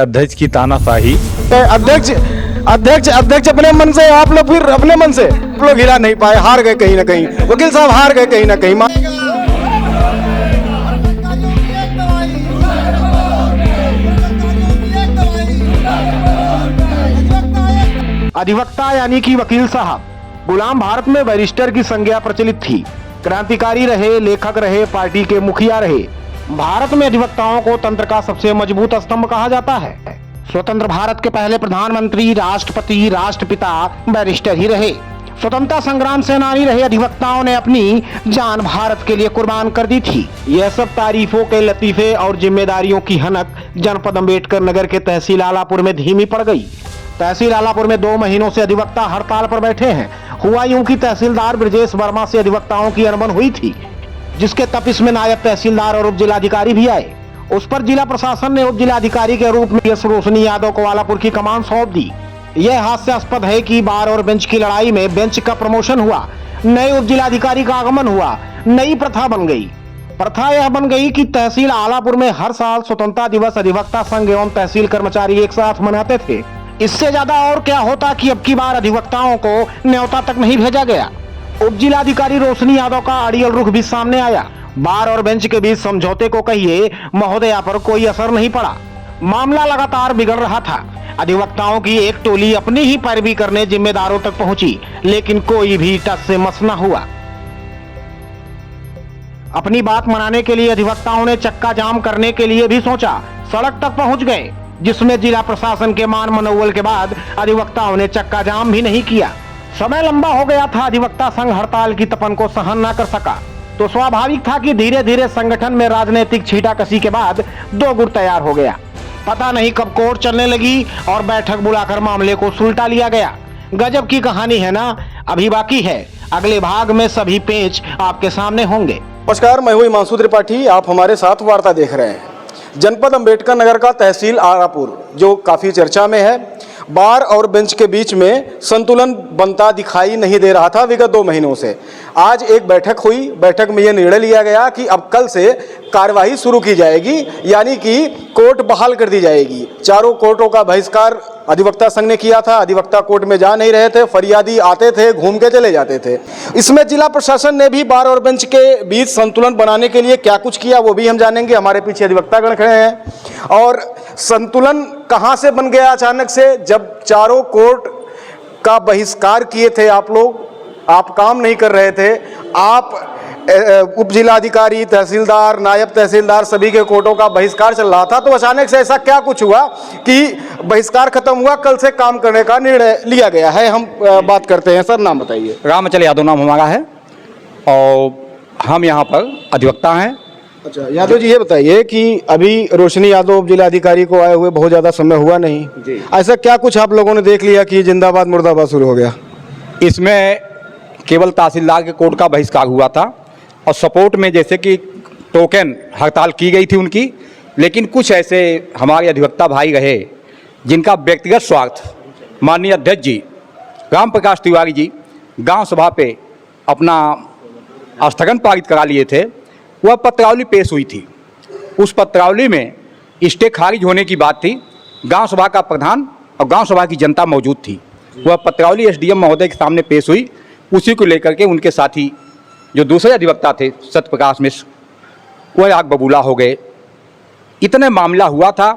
अध्यक्ष की तानाशाही। अध्यक्ष अध्यक्ष अध्यक्ष अपने मन से, आप लोग फिर अपने मन से आप लोग हिला नहीं पाए, हार गए कहीं ना कहीं, वकील साहब हार गए कहीं ना कहीं। अधिवक्ता यानी कि वकील साहब गुलाम भारत में बैरिस्टर की संज्ञा प्रचलित थी। क्रांतिकारी रहे, लेखक रहे, पार्टी के मुखिया रहे। भारत में अधिवक्ताओं को तंत्र का सबसे मजबूत स्तंभ कहा जाता है। स्वतंत्र भारत के पहले प्रधानमंत्री, राष्ट्रपति, राष्ट्रपिता बैरिस्टर ही रहे। स्वतंत्रता संग्राम सेनानी रहे अधिवक्ताओं ने अपनी जान भारत के लिए कुर्बान कर दी थी। यह सब तारीफों के लतीफे और जिम्मेदारियों की हनक जनपद अम्बेडकर नगर के तहसील आलापुर में धीमी पड़ गई। तहसील आलापुर में 2 महीनों से अधिवक्ता हड़ताल पर बैठे हैं। हुआ यूं कि तहसीलदार ब्रजेश वर्मा से अधिवक्ताओं की अनबन हुई थी, जिसके तपिश में नायब तहसीलदार और उप जिलाधिकारी भी आए। उस पर जिला प्रशासन ने उप जिलाधिकारी के रूप में यश रोशनी यादव को आलापुर की कमान सौंप दी। यह हास्यास्पद है कि बार और बेंच की लड़ाई में बेंच का प्रमोशन हुआ, नए उप जिलाधिकारी का आगमन हुआ, नई प्रथा बन गई। प्रथा यह बन गई कि तहसील आलापुर में हर साल स्वतंत्रता दिवस अधिवक्ता संघ एवं तहसील कर्मचारी एक साथ मनाते थे। इससे ज्यादा और क्या होता कि अब की बार अधिवक्ताओं को न्योता तक नहीं भेजा गया। उप जिलाधिकारी रोशनी यादव का अड़ियल रुख भी सामने आया। बार और बेंच के बीच समझौते को कहिए महोदया पर कोई असर नहीं पड़ा। मामला लगातार बिगड़ रहा था। अधिवक्ताओं की एक टोली अपनी ही पैरवी करने जिम्मेदारों तक पहुंची, लेकिन कोई भी टस से मस न हुआ। अपनी बात मनाने के लिए अधिवक्ताओं ने चक्का जाम करने के लिए भी सोचा। सड़क तक पहुंच गए, जिसमें जिला प्रशासन के मान मनोबल के बाद अधिवक्ताओं ने चक्का जाम भी नहीं किया। समय लंबा हो गया था, अधिवक्ता संघ हड़ताल की तपन को सहन न कर सका, तो स्वाभाविक था कि धीरे धीरे संगठन में राजनीतिक छींटाकशी के बाद 2 गुट तैयार हो गया। पता नहीं कब कोर्ट चलने लगी और बैठक बुलाकर मामले को सुलटा लिया गया। गजब की कहानी है ना, अभी बाकी है। अगले भाग में सभी पेच आपके सामने होंगे। नमस्कार, मैं हूं हिमांशु त्रिपाठी, आप हमारे साथ वार्ता देख रहे हैं। जनपद अम्बेडकर नगर का तहसील आलापुर जो काफी चर्चा में है, बार और बेंच के बीच में संतुलन बनता दिखाई नहीं दे रहा था विगत 2 महीनों से। आज एक बैठक हुई। बैठक में यह निर्णय लिया गया कि अब कल से कार्यवाही शुरू की जाएगी, यानी कि कोर्ट बहाल कर दी जाएगी। चारों कोर्टों का बहिष्कार अधिवक्ता संघ ने किया था। अधिवक्ता कोर्ट में जा नहीं रहे थे, फरियादी आते थे, घूम के चले जाते थे। इसमें जिला प्रशासन ने भी बार और बेंच के बीच संतुलन बनाने के लिए क्या कुछ किया वो भी हम जानेंगे। हमारे पीछे अधिवक्तागण खड़े हैं। और संतुलन कहां से बन गया अचानक से, जब चारों कोर्ट का बहिष्कार किए थे आप लोग, आप काम नहीं कर रहे थे, आप उप जिलाधिकारी, तहसीलदार, नायब तहसीलदार सभी के कोर्टों का बहिष्कार चल रहा था, तो अचानक से ऐसा क्या कुछ हुआ कि बहिष्कार खत्म हुआ, कल से काम करने का निर्णय लिया गया है। हम बात करते हैं। सर, नाम बताइए। रामचल यादव नाम हमारा है और हम यहाँ पर अधिवक्ता हैं। अच्छा यादव जी, ये बताइए कि अभी रोशनी यादव उप जिलाधिकारी को आए हुए बहुत ज़्यादा समय हुआ नहीं जी। ऐसा क्या कुछ आप लोगों ने देख लिया कि जिंदाबाद मुर्दाबाद शुरू हो गया? इसमें केवल तहसीलदार के कोर्ट का बहिष्कार हुआ था और सपोर्ट में जैसे कि टोकन हड़ताल की गई थी उनकी, लेकिन कुछ ऐसे हमारे अधिवक्ता भाई रहे जिनका व्यक्तिगत स्वार्थ माननीय अध्यक्ष जी राम प्रकाश तिवारी जी गांव सभा पे अपना स्थगन पारित करा लिए थे। वह पत्रावली पेश हुई थी। उस पत्रावली में स्टे खारिज होने की बात थी। गांव सभा का प्रधान और गांव सभा की जनता मौजूद थी। वह पत्रावली एसडीएम महोदय के सामने पेश हुई। उसी को लेकर के उनके साथी जो दूसरे अधिवक्ता थे सत्यप्रकाश मिश्र, वह आग बबूला हो गए। इतने मामला हुआ था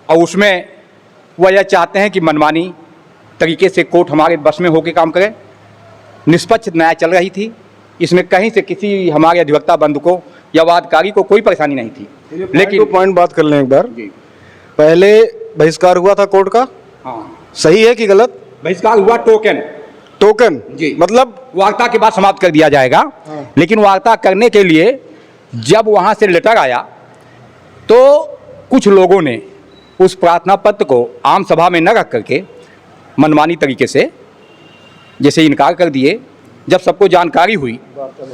और उसमें वह यह चाहते हैं कि मनमानी तरीके से कोर्ट हमारे बस में होकर काम करे। निष्पक्ष न्याय चल रही थी। इसमें कहीं से किसी हमारे अधिवक्ता बंधु को या वादकारी को कोई परेशानी नहीं थी। लेकिन पॉइंट बात कर लें एक बार। पहले बहिष्कार हुआ था कोर्ट का, हाँ सही है कि गलत? बहिष्कार हुआ टोकन जी, मतलब वार्ता के बाद समाप्त कर दिया जाएगा। हाँ। लेकिन वार्ता करने के लिए जब वहाँ से लेटर आया तो कुछ लोगों ने उस प्रार्थना पत्र को आम सभा में न रख करके मनमानी तरीके से जैसे इनकार कर दिए। जब सबको जानकारी हुई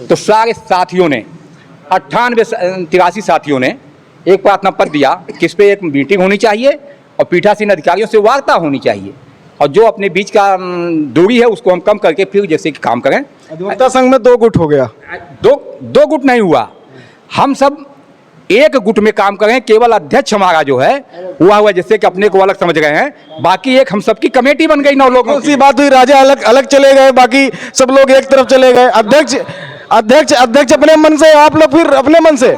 तो सारे साथियों ने 98-83 साथियों ने एक प्रार्थना पत्र दिया कि इस पर एक मीटिंग होनी चाहिए और पीठासीन अधिकारियों से वार्ता होनी चाहिए और जो अपने बीच का दूरी है उसको हम कम करके फिर जैसे कि काम करें। अधिवक्ता संघ में 2 गुट हो गया। दो गुट नहीं हुआ। हम सब एक गुट में काम कर रहे हैं। केवल अध्यक्ष हमारा जो है हुआ जैसे कि अपने को अलग समझ रहे हैं, बाकी एक हम सबकी कमेटी बन गई 9 लोगों की। बात हुई, राजा अलग अलग चले गए, बाकी सब लोग एक तरफ चले गए। अध्यक्ष अध्यक्ष अध्यक्ष अपने मन से, आप लोग फिर अपने मन से।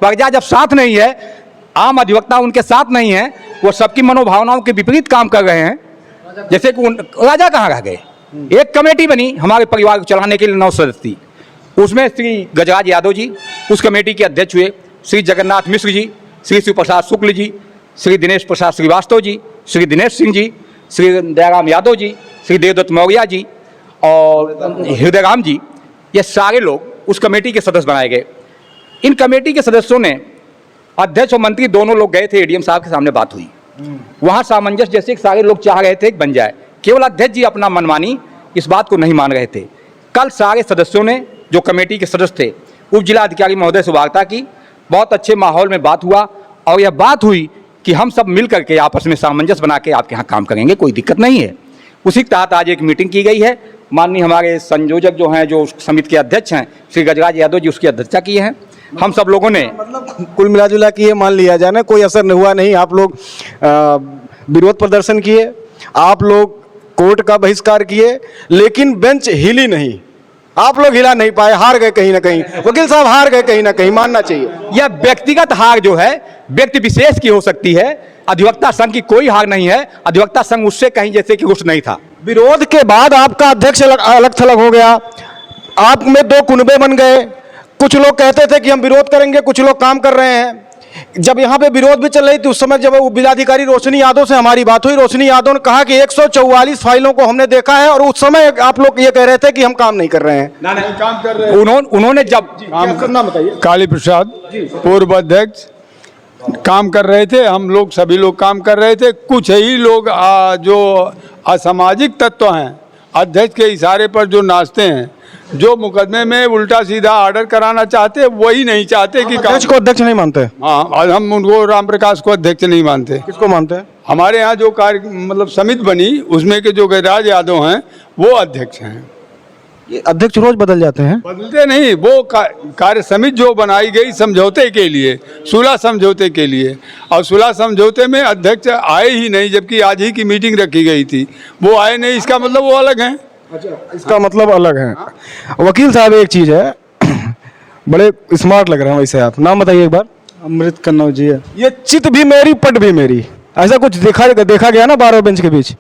प्रजा जब साथ नहीं है, आम अधिवक्ता उनके साथ नहीं है, वो सबकी मनोभावनाओं के विपरीत काम कर रहे हैं। जैसे कि राजा कहाँ रह गए। एक कमेटी बनी हमारे परिवार को चलाने के लिए 9 सदस्य, उसमें श्री गजराज यादव जी उस कमेटी के अध्यक्ष हुए, श्री जगन्नाथ मिश्र जी, श्री शिव प्रसाद शुक्ल जी, श्री दिनेश प्रसाद श्रीवास्तव जी, श्री दिनेश सिंह जी, श्री दयाराम यादव जी, श्री देवदत्त मौर्य जी और हृदय राम जी, ये सारे लोग उस कमेटी के सदस्य बनाए गए। इन कमेटी के सदस्यों ने, अध्यक्ष और मंत्री दोनों लोग गए थे, एडीएम साहब के सामने बात हुई, वहाँ सामंजस्य जैसे सारे लोग चाह रहे थे कि बन जाए। केवल अध्यक्ष जी अपना मनमानी इस बात को नहीं मान रहे थे। कल सारे सदस्यों ने, जो कमेटी के सदस्य थे, उप जिलाधिकारी महोदय से वार्ता की, बहुत अच्छे माहौल में बात हुआ और यह बात हुई कि हम सब मिल करके आपस में सामंजस्य बना के आपके यहाँ काम करेंगे, कोई दिक्कत नहीं है। उसी के तहत आज एक मीटिंग की गई है। माननीय हमारे संयोजक जो हैं, जो समिति के अध्यक्ष हैं, श्री गजराज यादव जी, उसकी अध्यक्षता की है। हम सब लोगों ने कुल मिला जुला के ये मान लिया जाए ना, कोई असर नहीं हुआ। नहीं, आप लोग विरोध प्रदर्शन किए, आप लोग कोर्ट का बहिष्कार किए, लेकिन बेंच हिली नहीं। आप लोग हिला नहीं पाए, हार गए कहीं ना कहीं। वकील साहब हार गए कहीं ना कहीं, मानना चाहिए। यह व्यक्तिगत हार जो है व्यक्ति विशेष की हो सकती है, अधिवक्ता संघ की कोई हार नहीं है। अधिवक्ता संघ उससे कहीं जैसे कि उस नहीं था। विरोध के बाद आपका अध्यक्ष अलग थलग हो गया, आप में 2 कुनबे बन गए। कुछ लोग कहते थे कि हम विरोध करेंगे, कुछ लोग काम कर रहे हैं। जब यहाँ पे विरोध भी चल रही थी, उस समय जब जिलाधिकारी रोशनी यादव से हमारी बात हुई, रोशनी यादव ने कहा कि 144 फाइलों को हमने देखा है, और उस समय आप लोग ये कह रहे थे कि हम काम नहीं कर रहे हैं। नहीं, काम कर रहे हैं। उन्होंने जब काम करना बताइए। काली प्रसाद पूर्व अध्यक्ष काम कर रहे थे, हम लोग सभी लोग काम कर रहे थे। कुछ ही लोग जो असामाजिक तत्व हैं, अध्यक्ष के इशारे पर जो नाचते हैं, जो मुकदमे में उल्टा सीधा ऑर्डर कराना चाहते, वही नहीं चाहते कि अध्यक्ष को अध्यक्ष नहीं मानते। हाँ, और हम उनको राम प्रकाश को अध्यक्ष नहीं मानते। किसको मानते हैं? हमारे यहाँ जो कार्य मतलब समिति बनी, उसमें के जो गजराज यादव हैं वो अध्यक्ष हैं। ये अध्यक्ष रोज बदल जाते हैं? बदलते नहीं, वो कार्य समिति जो बनाई गई समझौते के लिए, सुलह समझौते के लिए, और सुलह समझौते में अध्यक्ष आए ही नहीं, जबकि आज ही की मीटिंग रखी गई थी, वो आए नहीं। इसका मतलब वो अलग हैं। अच्छा, इसका मतलब अलग है। वकील साहब, एक चीज है, बड़े स्मार्ट लग रहे हैं वैसे आप, नाम बताइए एक बार। अमृत कन्नौजी है। ये चित भी मेरी पट भी मेरी, ऐसा कुछ देखा गया ना 12 बेंच के बीच?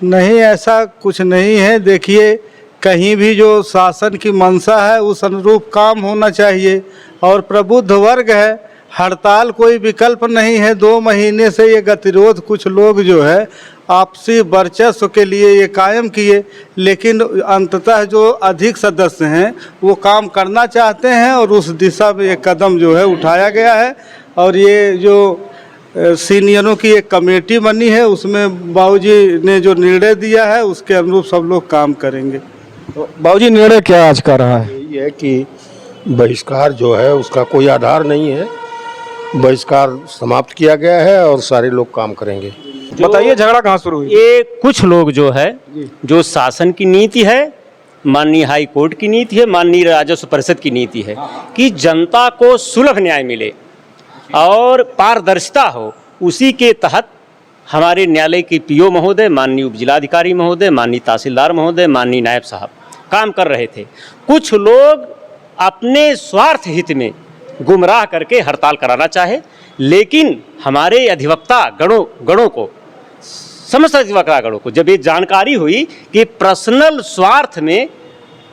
नहीं, ऐसा कुछ नहीं है। देखिए, कहीं भी जो शासन की मंशा है उस अनुरूप काम होना चाहिए, और प्रबुद्ध वर्ग है, हड़ताल कोई विकल्प नहीं है। 2 महीने से ये गतिरोध कुछ लोग जो है आपसी वर्चस्व के लिए ये कायम किए, लेकिन अंततः जो अधिक सदस्य हैं वो काम करना चाहते हैं, और उस दिशा में एक कदम जो है उठाया गया है। और ये जो सीनियरों की एक कमेटी बनी है, उसमें बाबूजी ने जो निर्णय दिया है उसके अनुरूप सब लोग काम करेंगे। बाबूजी, निर्णय क्या आज का रहा है? यही है कि बहिष्कार जो है उसका कोई आधार नहीं है, बहिष्कार समाप्त किया गया है और सारे लोग काम करेंगे। बताइए, झगड़ा कहाँ शुरू हुई? ये कुछ लोग जो है, जो शासन की नीति है, माननीय हाई कोर्ट की नीति है, माननीय राजस्व परिषद की नीति है कि जनता को सुलभ न्याय मिले और पारदर्शिता हो, उसी के तहत हमारे न्यायालय के पीओ महोदय, माननीय उप जिलाधिकारी महोदय, माननीय तहसीलदार महोदय, माननीय नायब साहब काम कर रहे थे। कुछ लोग अपने स्वार्थ हित में गुमराह करके हड़ताल कराना चाहे, लेकिन हमारे अधिवक्ता गणों को, समस्त अधिवक्ता गणों को जब ये जानकारी हुई कि पर्सनल स्वार्थ में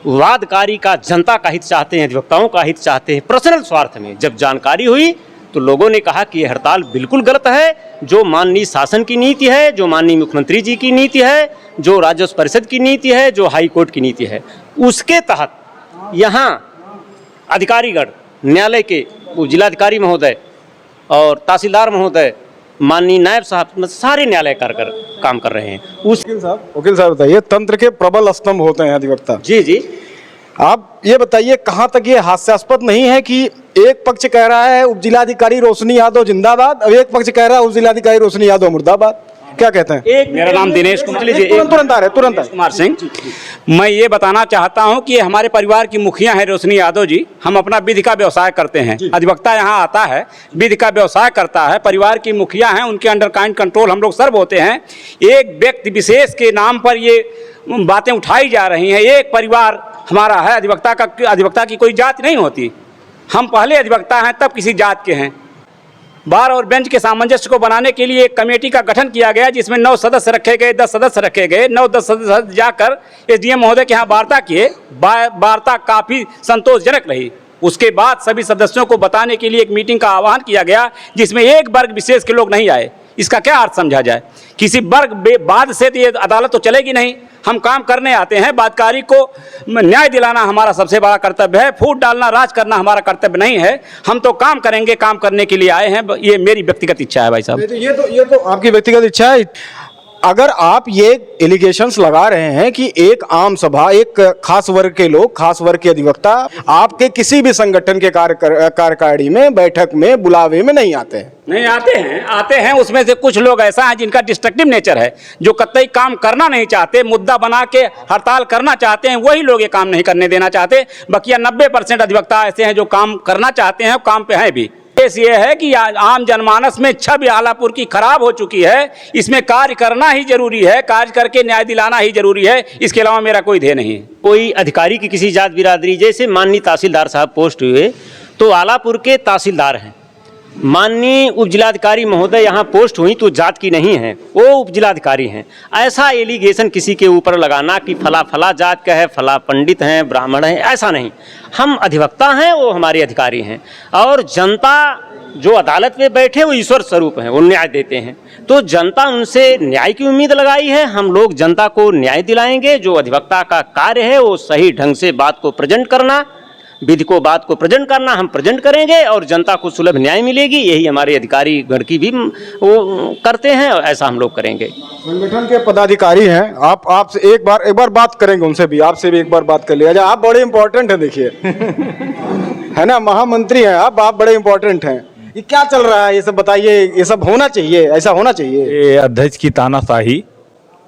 वादकारी का, जनता का हित चाहते हैं, अधिवक्ताओं का हित चाहते हैं, पर्सनल स्वार्थ में जब जानकारी हुई, तो लोगों ने कहा कि ये हड़ताल बिल्कुल गलत है। जो माननीय शासन की नीति है, जो माननीय मुख्यमंत्री जी की नीति है, जो राजस्व परिषद की नीति है, जो हाई कोर्ट की नीति है, उसके तहत यहाँ अधिकारीगण, न्यायालय के जिलाधिकारी महोदय और तहसीलदार महोदय, माननीय नायब साहब, सारे न्यायालय कर काम कर रहे हैं। वकील साहब बताइए, तंत्र के प्रबल स्तंभ होते हैं अधिवक्ता। जी जी, आप ये बताइए, कहाँ तक ये हास्यास्पद नहीं है कि एक पक्ष कह रहा है उप जिलाधिकारी रोशनी यादव जिंदाबाद, और एक पक्ष कह रहा है उप जिलाधिकारी रोशनी यादव मुर्दाबाद? क्या कहते हैं? एक मेरा नाम दिनेश कुमार तुरंत आ रहे, तुरंत आ रहे। कुमार सिंह। मैं ये बताना चाहता हूं कि हमारे परिवार की मुखिया हैं रोशनी यादव जी। हम अपना विधि का व्यवसाय करते हैं। अधिवक्ता यहाँ आता है, विधि का व्यवसाय करता है, परिवार की मुखिया हैं, उनके अंडर काइंड कंट्रोल हम लोग सर्व होते हैं। एक व्यक्ति विशेष के नाम पर ये बातें उठाई जा रही हैं। एक परिवार हमारा है, अधिवक्ता की कोई जाति नहीं होती। हम पहले अधिवक्ता हैं, तब किसी जात के हैं। बार और बेंच के सामंजस्य को बनाने के लिए एक कमेटी का गठन किया गया, जिसमें 9 सदस्य रखे गए, 10 सदस्य रखे गए। 9-10 सदस्य जाकर एसडीएम महोदय के यहाँ वार्ता किए। वार्ता काफ़ी संतोषजनक रही। उसके बाद सभी सदस्यों को बताने के लिए एक मीटिंग का आह्वान किया गया, जिसमें एक वर्ग विशेष के लोग नहीं आए। इसका क्या अर्थ समझा जाए? किसी वर्ग बाद से तो ये अदालत तो चलेगी नहीं। हम काम करने आते हैं, बादकारी को न्याय दिलाना हमारा सबसे बड़ा कर्तव्य है। फूट डालना, राज करना हमारा कर्तव्य नहीं है। हम तो काम करेंगे, काम करने के लिए आए हैं। ये मेरी व्यक्तिगत इच्छा है भाई साहब। ये तो आपकी व्यक्तिगत इच्छा है। अगर आप ये एलिगेशंस लगा रहे हैं कि एक आम सभा, एक खास वर्ग के लोग, खास वर्ग के अधिवक्ता आपके किसी भी संगठन के कार्यकारिणी में, बैठक में, बुलावे में नहीं आते हैं। नहीं आते हैं। उसमें से कुछ लोग ऐसा है जिनका डिस्ट्रक्टिव नेचर है, जो कतई काम करना नहीं चाहते, मुद्दा बना के हड़ताल करना चाहते हैं। वही लोग ये काम नहीं करने देना चाहते। बकिया 90% अधिवक्ता ऐसे हैं जो काम करना चाहते हैं और काम पे हैं भी। केस ये है कि आम जनमानस में छवि आलापुर की खराब हो चुकी है। इसमें कार्य करना ही जरूरी है, कार्य करके न्याय दिलाना ही जरूरी है। इसके अलावा मेरा कोई ध्येय नहीं है। कोई अधिकारी की किसी जात बिरादरी, जैसे माननीय तहसीलदार साहब पोस्ट हुए तो आलापुर के तहसीलदार हैं। माननीय उपजिलाधिकारी महोदय यहाँ पोस्ट हुई तो जात की नहीं है, वो उपजिलाधिकारी हैं। ऐसा एलिगेशन किसी के ऊपर लगाना कि फला जात का है, फला पंडित हैं, ब्राह्मण हैं, ऐसा नहीं। हम अधिवक्ता हैं, वो हमारे अधिकारी हैं। और जनता जो अदालत में बैठे वो ईश्वर स्वरूप हैं, वो न्याय देते हैं। तो जनता उनसे न्याय की उम्मीद लगाई है। हम लोग जनता को न्याय दिलाएंगे। जो अधिवक्ता का कार्य है वो सही ढंग से बात को प्रेजेंट करना, विधि को बात को प्रेजेंट करना, हम प्रेजेंट करेंगे और जनता को सुलभ न्याय मिलेगी। यही हमारे अधिकारी गण की भी वो करते हैं और ऐसा हम लोग करेंगे। संगठन के पदाधिकारी हैं, आपसे एक बार बात करेंगे, उनसे भी, आपसे भी एक बार बात कर लिया जाए। आप बड़े इंपॉर्टेंट हैं, देखिए है ना, महामंत्री हैं आप बड़े इंपॉर्टेंट हैं। ये क्या चल रहा है, ये सब बताइए। ये सब होना चाहिए, ऐसा होना चाहिए। ये अध्यक्ष की तानाशाही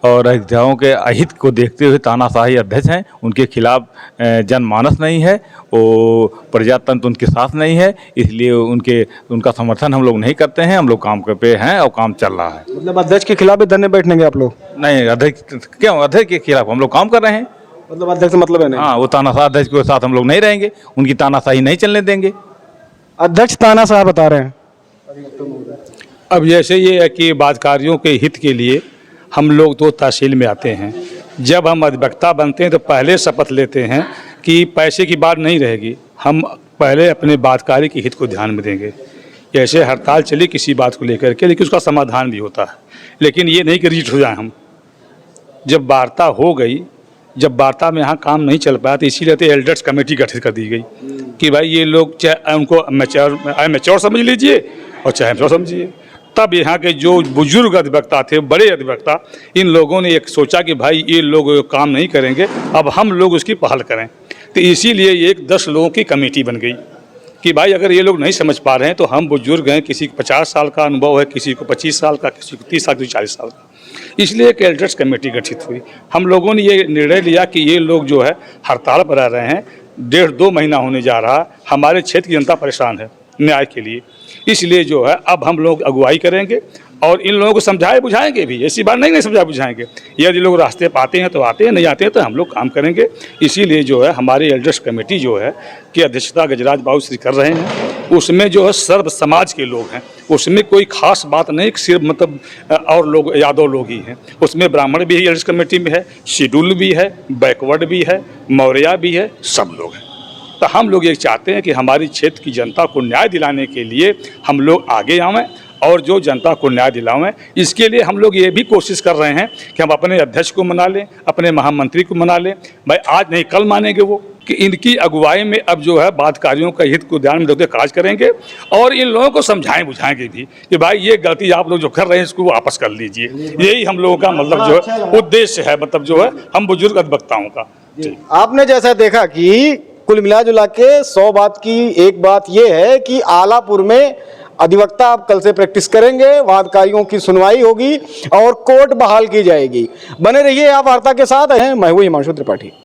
और अधिवक्ताओं के अहित को देखते हुए तानाशाही अध्यक्ष हैं। उनके खिलाफ जनमानस नहीं है, वो प्रजातंत्र उनके साथ नहीं है, इसलिए उनका समर्थन हम लोग नहीं करते हैं। हम लोग काम पे हैं और काम चल रहा है। मतलब अध्यक्ष के खिलाफ भी धरने बैठेंगे आप लोग? नहीं, अध्यक्ष क्यों, अध्यक्ष के खिलाफ हम लोग काम कर रहे हैं। मतलब अध्यक्ष मतलब है नहीं? हाँ, वो तानाशाह अध्यक्ष के साथ हम लोग नहीं रहेंगे, उनकी तानाशाही नहीं चलने देंगे। अध्यक्ष तानाशाह बता रहे हैं। अब जैसे ये है कि बादकारियों के हित के लिए हम लोग तो तहसील में आते हैं। जब हम अधिवक्ता बनते हैं तो पहले शपथ लेते हैं कि पैसे की बात नहीं रहेगी, हम पहले अपने बादकारी के हित को ध्यान में देंगे। जैसे हड़ताल चली किसी बात को लेकर के, लेकिन उसका समाधान भी होता है। लेकिन ये नहीं कि रिजिट हो जाए हम। जब वार्ता हो गई, जब वार्ता में यहाँ काम नहीं चल पाया, तो इसीलिए तो एल्डर्स कमेटी गठित कर दी गई कि भाई ये लोग चाहे उनको मैच्योर समझ लीजिए और चाहे मैच्योर समझिए। तब यहाँ के जो बुजुर्ग अधिवक्ता थे, बड़े अधिवक्ता, इन लोगों ने एक सोचा कि भाई ये लोग काम नहीं करेंगे, अब हम लोग उसकी पहल करें। तो इसीलिए एक 10 लोगों की कमेटी बन गई कि भाई अगर ये लोग नहीं समझ पा रहे हैं तो हम बुजुर्ग हैं, किसी को 50 साल का अनुभव है, किसी को 25 साल का, किसी को 30 साल, किसी को 40 साल का। इसलिए एक एल्डर्स कमेटी गठित हुई। हम लोगों ने ये निर्णय लिया कि ये लोग जो है हड़ताल पर रह रहे हैं, 1.5-2 महीना होने जा रहा है। हमारे क्षेत्र की जनता परेशान है न्याय के लिए, इसलिए जो है अब हम लोग अगुवाई करेंगे और इन लोगों को समझाए बुझाएंगे भी। ऐसी बात नहीं समझाए बुझाएंगे। यदि लोग रास्ते पर आते हैं तो आते हैं, नहीं आते हैं तो हम लोग काम करेंगे। इसीलिए जो है हमारी एल्डर्स कमेटी जो है की अध्यक्षता गजराज बाबू श्री कर रहे हैं। उसमें जो है सर्व समाज के लोग हैं, उसमें कोई खास बात नहीं, सिर्फ मतलब और लोग यादव लोग ही हैं। उसमें ब्राह्मण भी एल्डर्स कमेटी में है, शेड्यूल भी है, बैकवर्ड भी है, मौर्या भी है, सब लोग हैं। तो हम लोग ये चाहते हैं कि हमारी क्षेत्र की जनता को न्याय दिलाने के लिए हम लोग आगे आवें और जो जनता को न्याय दिलावें। इसके लिए हम लोग ये भी कोशिश कर रहे हैं कि हम अपने अध्यक्ष को मना लें, अपने महामंत्री को मना लें। भाई आज नहीं कल मानेंगे वो, कि इनकी अगुवाई में अब जो है बादकारियों का हित को ध्यान में रखते कार्य करेंगे और इन लोगों को समझाएं बुझाएंगे भी कि भाई ये गलती आप लोग जो कर रहे हैं इसको वापस कर लीजिए। यही हम लोगों का मतलब जो है उद्देश्य है, मतलब जो है हम बुजुर्ग अधिवक्ताओं का। आपने जैसा देखा कि कुल मिला जुला के 100 बात की एक बात यह है कि आलापुर में अधिवक्ता अब कल से प्रैक्टिस करेंगे, वादकारियों की सुनवाई होगी और कोर्ट बहाल की जाएगी। बने रहिए आप वार्ता के साथ। मैं हूं हिमांशु त्रिपाठी।